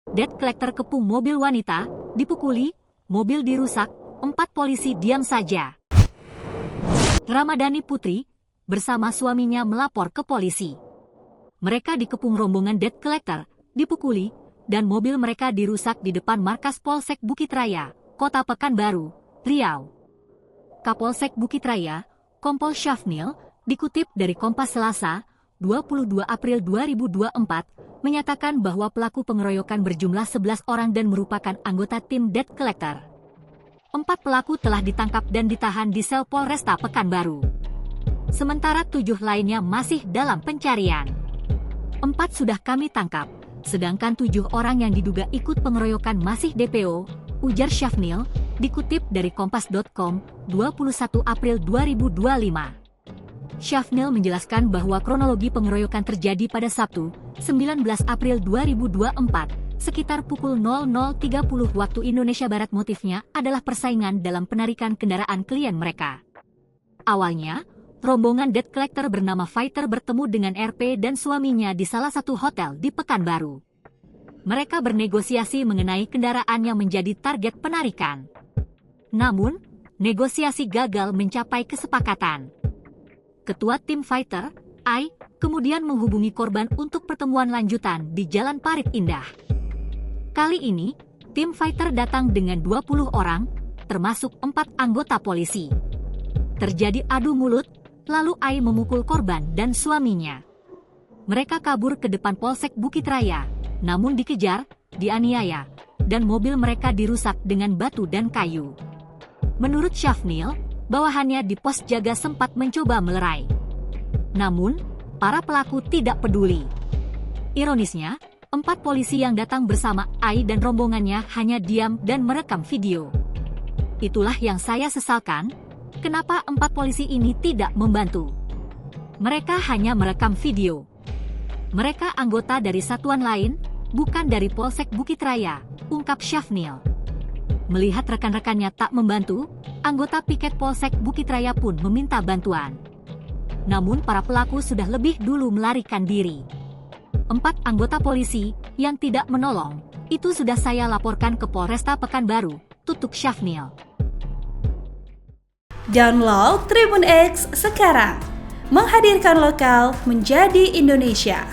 Debt collector kepung mobil wanita, dipukuli, mobil dirusak, 4 polisi diam saja. Ramadhani Putri bersama suaminya melapor ke polisi. Mereka dikepung rombongan debt collector, dipukuli, dan mobil mereka dirusak di depan markas Polsek Bukit Raya, Kota Pekanbaru, Riau. Kapolsek Bukit Raya, Kompol Syafnil, dikutip dari Kompas Selasa, 22 April 2024, menyatakan bahwa pelaku pengeroyokan berjumlah 11 orang dan merupakan anggota tim debt collector. 4 pelaku telah ditangkap dan ditahan di sel Polresta Pekanbaru. Sementara 7 lainnya masih dalam pencarian. 4 sudah kami tangkap, sedangkan 7 orang yang diduga ikut pengeroyokan masih DPO, ujar Syafnil, dikutip dari Kompas.com, 21 April 2025. Syafnil menjelaskan bahwa kronologi pengeroyokan terjadi pada Sabtu, 19 April 2024, sekitar pukul 00.30 waktu Indonesia Barat. Motifnya adalah persaingan dalam penarikan kendaraan klien mereka. Awalnya, rombongan debt collector bernama Fighter bertemu dengan RP dan suaminya di salah satu hotel di Pekanbaru. Mereka bernegosiasi mengenai kendaraan yang menjadi target penarikan. Namun, negosiasi gagal mencapai kesepakatan. Ketua tim Fighter, Ai, kemudian menghubungi korban untuk pertemuan lanjutan di Jalan Parit Indah. Kali ini, tim Fighter datang dengan 20 orang, termasuk 4 anggota polisi. Terjadi adu mulut, lalu Ai memukul korban dan suaminya. Mereka kabur ke depan Polsek Bukit Raya, namun dikejar, dianiaya, dan mobil mereka dirusak dengan batu dan kayu. Menurut Syafnil, bawahannya di pos jaga sempat mencoba melerai. Namun, para pelaku tidak peduli. Ironisnya, 4 polisi yang datang bersama Ai dan rombongannya hanya diam dan merekam video. Itulah yang saya sesalkan, kenapa 4 polisi ini tidak membantu. Mereka hanya merekam video. Mereka anggota dari satuan lain, bukan dari Polsek Bukit Raya, ungkap Syafnil. Melihat rekan-rekannya tak membantu, anggota piket Polsek Bukit Raya pun meminta bantuan. Namun para pelaku sudah lebih dulu melarikan diri. 4 anggota polisi yang tidak menolong, itu sudah saya laporkan ke Polresta Pekanbaru, tutup Syafnil. Download Tribun X sekarang, menghadirkan lokal menjadi Indonesia.